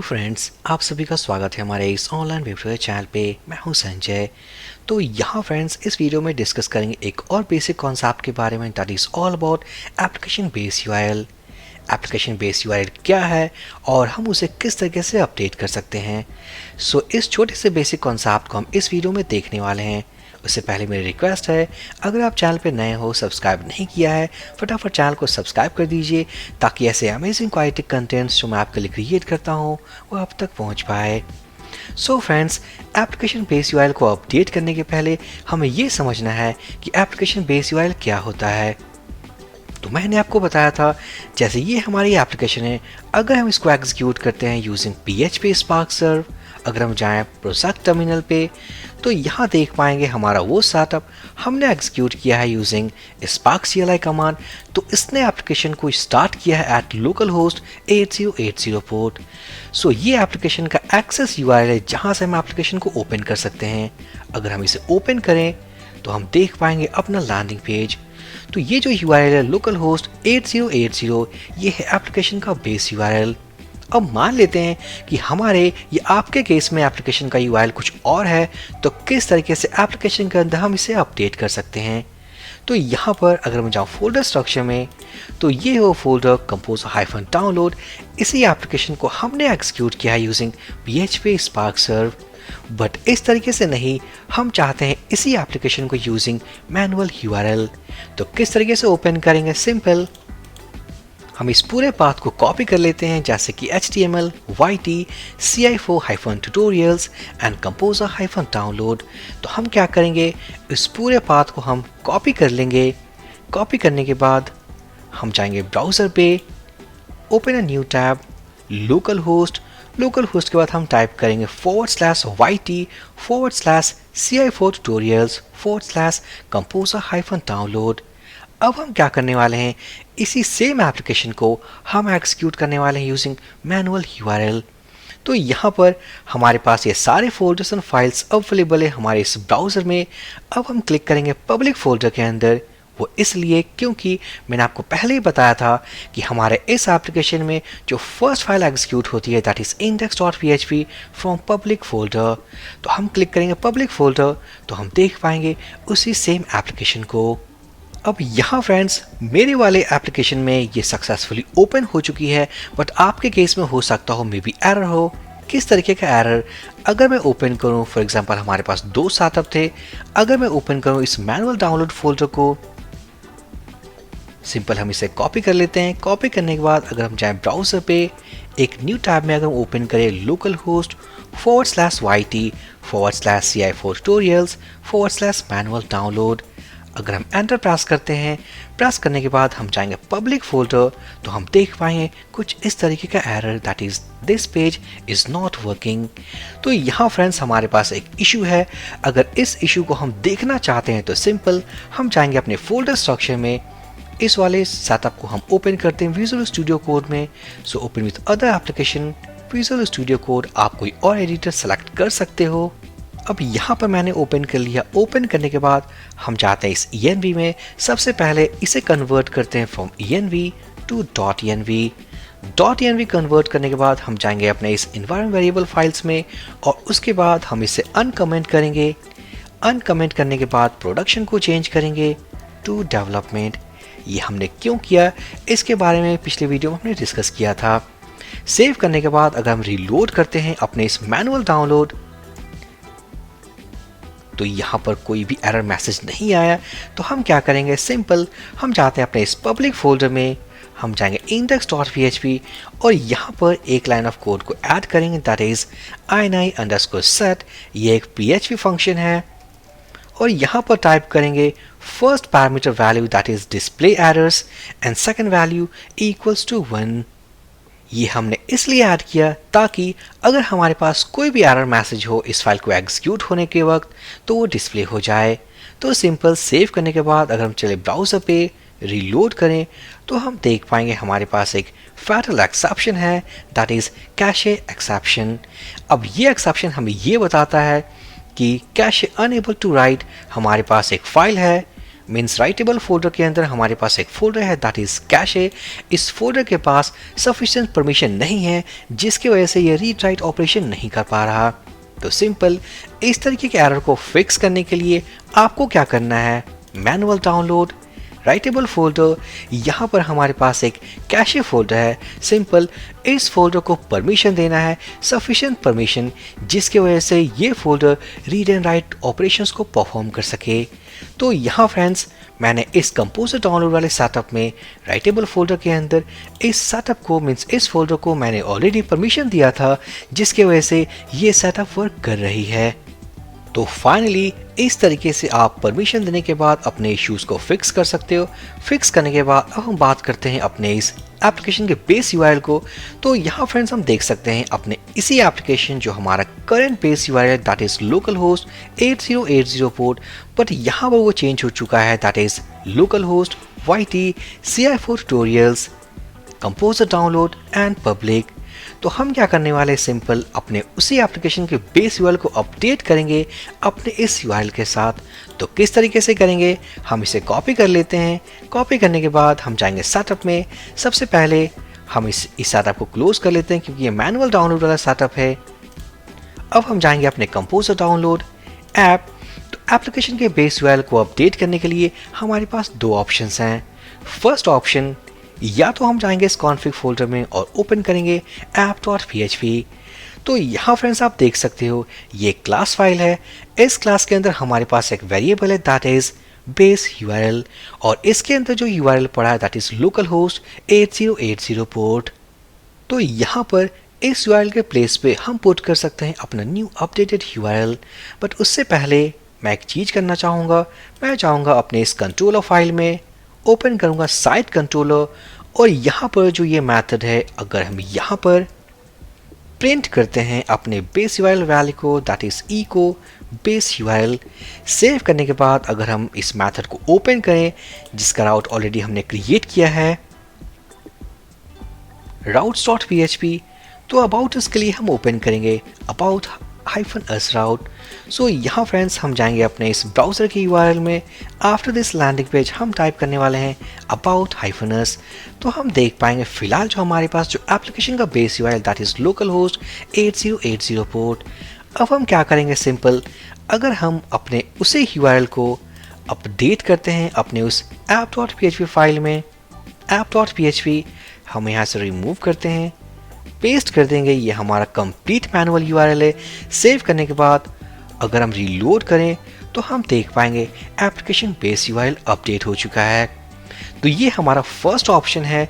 Hello friends, आप सभी का स्वागत है हमारे इस ऑनलाइन वेब चैनल पे। मैं हूं संजय। तो यहाँ फ्रेंड्स इस वीडियो में डिस्कस करेंगे एक और बेसिक कॉन्सेप्ट के बारे में, that is all about application based URL. Application based URL क्या है और हम उसे किस तरीके से अपडेट कर सकते हैं। इस छोटे से बेसिक कॉन्सेप्ट को हम इस वीडियो में देखने वाले हैं। उससे पहले मेरी रिक्वेस्ट है, अगर आप चैनल पे नए हो, सब्सक्राइब नहीं किया है, फटाफट चैनल को सब्सक्राइब कर दीजिए ताकि ऐसे अमेजिंग क्वालिटी कंटेंट्स जो मैं आपके लिए क्रिएट करता हूँ वो आप तक पहुँच पाए। फ्रेंड्स, एप्लीकेशन बेस्ड यूआरएल को अपडेट करने के पहले हमें ये समझना है कि एप्लीकेशन बेस्ड यूआरएल क्या होता है। तो मैंने आपको बताया था, जैसे ये हमारी एप्लीकेशन है, अगर हम इसको एग्जीक्यूट करते हैं यूजिंग PHP स्पार्क सर्व, अगर हम जाएं प्रोजेक्ट टर्मिनल पे, तो यहाँ देख पाएंगे हमारा वो सेटअप हमने एग्जीक्यूट किया है यूजिंग स्पार्क CLI कमांड। तो इसने एप्लीकेशन को स्टार्ट किया है एट लोकल होस्ट 8080 पोर्ट। ये एप्लीकेशन का एक्सेस URL है जहाँ से हम एप्लीकेशन को ओपन कर सकते हैं। अगर हम इसे ओपन करें तो हम देख पाएंगे अपना लैंडिंग पेज। तो ये जो URL है लोकल होस्ट 8080, ये है एप्लीकेशन का बेस URL। अब मान लेते हैं कि हमारे या आपके केस में एप्लीकेशन का URL कुछ और है, तो किस तरीके से एप्लीकेशन के अंदर हम इसे अपडेट कर सकते हैं। तो यहाँ पर अगर मैं जाऊँ फोल्डर स्ट्रक्चर में, तो ये हो फोल्डर कंपोजर डाउनलोड। इसी एप्लीकेशन को हमने एग्जीक्यूट किया है using PHP spark serve, but इस तरीके से नहीं, हम चाहते हैं इसी एप्लीकेशन को यूजिंग मैनुअल URL। तो किस तरीके से ओपन करेंगे? सिंपल, हम इस पूरे पाथ को कॉपी कर लेते हैं, जैसे कि HTML, YT, CI4-tutorials and composer-download। तो हम क्या करेंगे, इस पूरे पाथ को हम कॉपी कर लेंगे। कॉपी करने के बाद हम जाएंगे ब्राउज़र पे, open a new tab, local host के बाद हम टाइप करेंगे /YT/CI4-tutorials/composer-download। अब हम क्या करने वाले हैं, इसी सेम एप्लीकेशन को हम एग्जीक्यूट करने वाले हैं यूजिंग मैनुअल URL। तो यहाँ पर हमारे पास ये सारे फोल्डर्स एंड फाइल्स अवेलेबल है हमारे इस ब्राउज़र में। अब हम क्लिक करेंगे पब्लिक फोल्डर के अंदर। वो इसलिए क्योंकि मैंने आपको पहले ही बताया था कि हमारे इस एप्लीकेशन में जो फर्स्ट फाइल एग्जीक्यूट होती है, that is index.php from public folder. तो हम क्लिक करेंगे पब्लिक फोल्डर, तो हम देख पाएंगे उसी सेम एप्लीकेशन को। अब यहाँ फ्रेंड्स, मेरे वाले एप्लीकेशन में ये सक्सेसफुली ओपन हो चुकी है, बट आपके केस में हो सकता हो मे बी एरर हो। किस तरीके का एरर? अगर मैं ओपन करूँ, फॉर एग्जांपल हमारे पास 2 सेटअप थे, अगर मैं ओपन करूँ इस मैनुअल डाउनलोड फोल्डर को, सिंपल हम इसे कॉपी कर लेते हैं। कॉपी करने के बाद अगर हम जाएं ब्राउज़र पे, एक न्यू टैब में अगर हम ओपन करें लोकल होस्ट /YT/CI4-tutorials/manual download, अगर हम एंटर प्रेस करते हैं, प्रेस करने के बाद हम जाएंगे पब्लिक फोल्डर, तो हम देख पाएंगे कुछ इस तरीके का error, that is this page is not working. तो यहाँ फ्रेंड्स हमारे पास एक इशू है। अगर इस इशू को हम देखना चाहते हैं तो सिंपल हम जाएंगे अपने फोल्डर स्ट्रक्चर में, इस वाले सेटअप को हम ओपन करते हैं विजुअल स्टूडियो कोड में। Open with other application, visual studio code, आप कोई और एडिटर सेलेक्ट कर सकते हो। अब यहाँ पर मैंने ओपन कर लिया। ओपन करने के बाद हम जाते हैं इस env में। सबसे पहले इसे कन्वर्ट करते हैं from env to .env। .env convert करने के बाद हम जाएंगे अपने इस environment वेरिएबल फाइल्स में, और उसके बाद हम इसे अनकमेंट करेंगे। अनकमेंट करने के बाद प्रोडक्शन को चेंज करेंगे टू डेवलपमेंट। ये हमने क्यों किया, इसके बारे में पिछले वीडियो में हमने डिस्कस किया था। सेव करने के बाद अगर हम रीलोड करते हैं अपने इस मैनुअल डाउनलोड, तो यहाँ पर कोई भी एरर मैसेज नहीं आया। तो हम क्या करेंगे, सिंपल हम जाते हैं अपने इस पब्लिक फोल्डर में, हम जाएंगे index.php और यहाँ पर एक लाइन ऑफ कोड को ऐड करेंगे, दैट इज ini_set। ये एक PHP फंक्शन है, और यहाँ पर टाइप करेंगे first parameter value that is display errors and second value equals to 1। ये हमने इसलिए ऐड किया ताकि अगर हमारे पास कोई भी एरर मैसेज हो इस फाइल को एग्जीक्यूट होने के वक्त, तो वो डिस्प्ले हो जाए। तो सिंपल सेव करने के बाद अगर हम चले ब्राउज़र पे, रीलोड करें, तो हम देख पाएंगे हमारे पास एक फैटल एक्सेप्शन है, दैट इज कैशे एक्सेप्शन। अब ये एक्सेप्शन हमें ये बताता है कि कैशे अनएबल टू राइट। हमारे पास एक फाइल है मीन्स राइटेबल फोल्डर के अंदर हमारे पास एक फोल्डर है दैट इज कैशे। इस फोल्डर के पास सफिशिएंट परमिशन नहीं है जिसकी वजह से ये रीड राइट ऑपरेशन नहीं कर पा रहा। तो सिंपल इस तरीके के एरर को फिक्स करने के लिए आपको क्या करना है, मैनुअल डाउनलोड राइटेबल फोल्डर। यहाँ पर हमारे पास एक कैशे फोल्डर है। सिंपल इस फोल्डर को परमिशन देना है, सफिशिएंट परमिशन, जिसकी वजह से ये folder read and right operations को परफॉर्म कर सके। तो यहाँ फ्रेंड्स मैंने इस कंपोजर डाउनलोड वाले सेटअप में राइटेबल फोल्डर के अंदर इस सेटअप को मीन्स इस फोल्डर को मैंने ऑलरेडी परमिशन दिया था, जिसकी वजह से ये सेटअप वर्क कर रही है। तो फाइनली इस तरीके से आप परमिशन देने के बाद अपने इश्यूज को फिक्स कर सकते हो। फिक्स करने के बाद अब हम बात करते हैं अपने इस एप्लीकेशन के बेस यूआरएल को। तो यहाँ फ्रेंड्स हम देख सकते हैं अपने इसी एप्लीकेशन जो हमारा current base URL that is local host 8080 port, but यहाँ पर वो चेंज हो चुका है that is local host YT CI4 tutorials composer download and public. तो हम क्या करने वाले, सिंपल अपने उसी एप्लीकेशन के बेस यूआरएल को अपडेट करेंगे अपने इस यूआरएल के साथ। तो किस तरीके से करेंगे, हम इसे कॉपी कर लेते हैं। कॉपी करने के बाद हम जाएंगे सेटअप में। सबसे पहले हम इस सेटअप को क्लोज कर लेते हैं क्योंकि ये मैनुअल डाउनलोड वाला सेटअप है। अब हम जाएंगे अपने कंपोजर डाउनलोड ऐप। तो एप्लीकेशन के बेस यूआरएल को अपडेट करने के लिए हमारे पास दो ऑप्शंस हैं। फर्स्ट ऑप्शन, या तो हम जाएंगे इस कॉन्फ़िग फोल्डर में और ओपन करेंगे app.php। तो यहाँ फ्रेंड्स आप देख सकते हो ये क्लास फाइल है। इस क्लास के अंदर हमारे पास एक वेरिएबल है दैट इज बेस यूआरएल और इसके अंदर जो यूआरएल पड़ा है that is local host 8080 port. तो यहाँ पर इस यूआरएल के प्लेस पे हम पुट कर सकते हैं अपना न्यू अपडेटेड यूआरएल। बट उससे पहले मैं एक चीज़ करना चाहूँगा, मैं चाहूँगा अपने इस कंट्रोलर फाइल में ओपन करूंगा साइट कंट्रोलर और यहाँ पर जो ये मेथड है, अगर हम यहाँ पर प्रिंट करते हैं अपने बेस यूआरएल वैल्यू को that is echo base URL, save करने के बाद अगर हम इस मेथड को ओपन करें जिसका राउट ऑलरेडी हमने क्रिएट किया है routes.php, तो अबाउट अस के लिए हम ओपन करेंगे about -us route। सो यहाँ फ्रेंड्स हम जाएंगे अपने इस ब्राउज़र के यूआरएल में। आफ्टर दिस लैंडिंग पेज हम टाइप करने वाले हैं about -us। तो हम देख पाएंगे फिलहाल जो हमारे पास जो एप्लीकेशन का base URL that is local host 8080 port. अब हम क्या करेंगे, सिंपल अगर हम अपने उसी यूआरएल को अपडेट करते हैं अपने उस app.php फाइल में, app.php हम यहाँ से रिमूव करते हैं, पेस्ट कर देंगे। ये हमारा कंप्लीट मैनुअल यूआरएल है। सेव करने के बाद अगर हम रीलोड करें तो हम देख पाएंगे एप्लीकेशन बेस यूआरएल अपडेट हो चुका है। तो ये हमारा फर्स्ट ऑप्शन है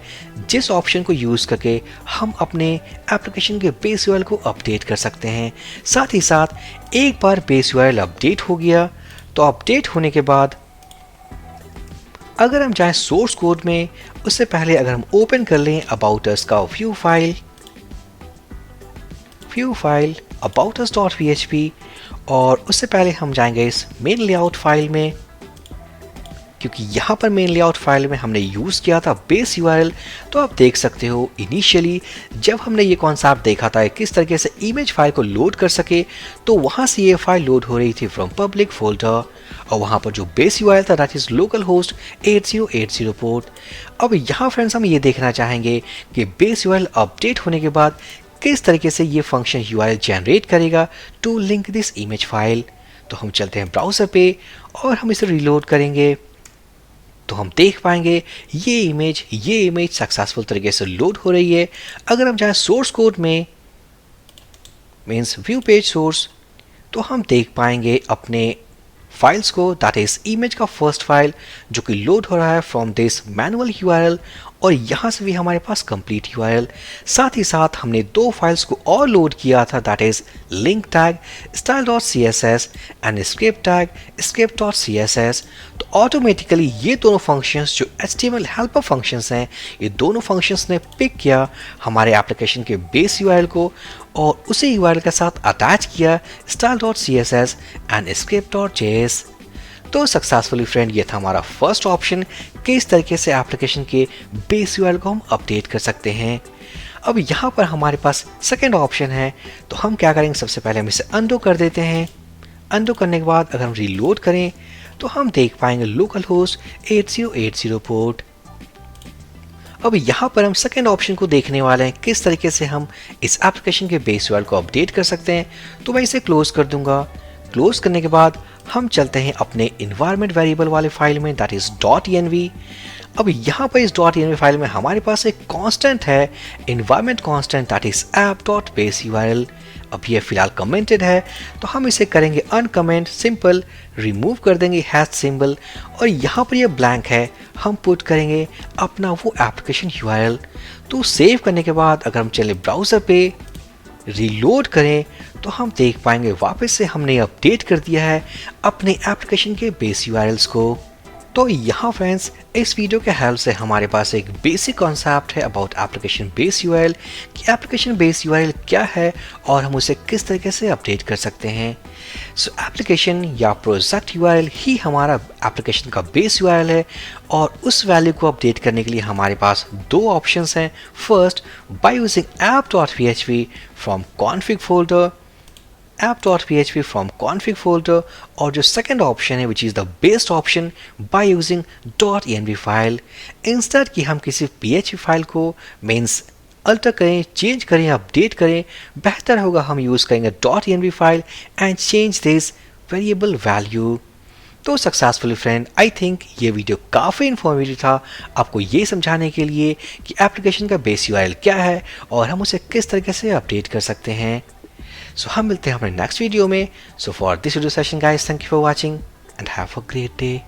जिस ऑप्शन को यूज़ करके हम अपने एप्लीकेशन के बेस यूआरएल को अपडेट कर सकते हैं। साथ ही साथ एक बार बेस यूआरएल अपडेट हो गया तो अपडेट होने के बाद अगर हम जाएं सोर्स कोड में, उससे पहले अगर हम ओपन कर लें अबाउट अस का व्यू फाइल aboutus.php और उससे पहले हम जाएंगे इस मेन लेआउट फाइल में, क्योंकि यहाँ पर मेन लेआउट फाइल में हमने यूज़ किया था बेस यूआरएल। तो आप देख सकते हो इनिशियली जब हमने ये कॉन्सेप्ट देखा था किस तरीके से इमेज फाइल को लोड कर सके, तो वहाँ से ये फाइल लोड हो रही थी फ्रॉम पब्लिक फोल्डर और वहाँ पर जो बेस यूआरएल था that is local host 8080 port. अब यहाँ फ्रेंड्स हम ये देखना चाहेंगे कि बेस यूआरएल अपडेट होने के बाद किस तरीके से ये फंक्शन यूआरएल जनरेट करेगा to link this image file. तो हम चलते हैं ब्राउज़र पे और हम इसे रीलोड करेंगे तो हम देख पाएंगे ये इमेज सक्सेसफुल तरीके से लोड हो रही है। अगर हम जाएं सोर्स कोड में मीन्स व्यू पेज सोर्स, तो हम देख पाएंगे अपने फाइल्स को दैट इज इमेज का फर्स्ट फाइल जो कि लोड हो रहा है फ्रॉम दिस मैनुअल यूआरएल और यहाँ से भी हमारे पास कंप्लीट यूआरएल। साथ ही साथ हमने दो फाइल्स को और लोड किया था that is link tag style.css and script tag script.css। तो ऑटोमेटिकली ये दोनों फंक्शंस जो HTML हेल्पर फंक्शंस हैं, ये दोनों फंक्शंस ने पिक किया हमारे एप्लीकेशन के बेस यूआरएल को और उसी यूआरएल के साथ अटैच किया style.css एंड script.js। तो सक्सेसफुली फ्रेंड ये था हमारा फर्स्ट ऑप्शन कि इस तरीके से एप्लीकेशन के बेस यूआरएल को हम अपडेट कर सकते हैं। अब यहाँ पर हमारे पास सेकेंड ऑप्शन है, तो हम क्या करेंगे, सबसे पहले हम इसे अंडू कर देते हैं। अंडू करने के बाद अगर हम रीलोड करें तो हम देख पाएंगे लोकल होस्ट 8080 पोर्ट। अब यहाँ पर हम सेकेंड ऑप्शन को देखने वाले हैं, किस तरीके से हम इस एप्लीकेशन के बेस यूआरएल को अपडेट कर सकते हैं। तो मैं इसे क्लोज कर दूंगा। क्लोज करने के बाद हम चलते हैं अपने इन्वायरमेंट वेरिएबल वाले फाइल में, दैट इज .env। अब यहाँ पर इस .env फाइल में हमारे पास एक कांस्टेंट है, environment constant, that is app.baseurl। अब ये फिलहाल कमेंटेड है, तो हम इसे करेंगे अनकमेंट, सिंपल रिमूव कर देंगे हैश सिंबल, और यहाँ पर ये ब्लैंक है, हम पुट करेंगे अपना वो एप्लीकेशन यूआरएल। तो सेव करने के बाद अगर हम चले ब्राउज़र पे, रीलोड करें, तो हम देख पाएंगे वापस से हमने अपडेट कर दिया है अपने एप्लीकेशन के बेस यूआरएल्स को। तो यहाँ फ्रेंड्स, इस वीडियो के हेल्प से हमारे पास एक बेसिक कॉन्सेप्ट है अबाउट एप्लीकेशन बेस यूआरएल, कि एप्लीकेशन बेस यूआरएल क्या है और हम उसे किस तरीके से अपडेट कर सकते हैं। सो एप्लीकेशन या प्रोजेक्ट यूआरएल ही हमारा एप्लीकेशन का बेस यूआरएल है, और उस वैल्यू को अपडेट करने के लिए हमारे पास दो ऑप्शंस हैं। First, by using app.php from config folder, app.php from config folder, और जो सेकंड ऑप्शन है which is the best option, by using .env file. Instead कि हम किसी php फाइल को मीन्स अल्टर करें, चेंज करें, अपडेट करें, बेहतर होगा हम यूज करेंगे .env file and change this variable value. तो सक्सेसफुली फ्रेंड, आई थिंक ये वीडियो काफ़ी इन्फॉर्मेटिव था आपको ये समझाने के लिए कि एप्लीकेशन का बेस यूआरएल क्या है और हम उसे किस तरीके से अपडेट कर सकते हैं। सो हम मिलते हैं हमारे नेक्स्ट वीडियो में। So for this video session guys, thank you for watching and have a great day.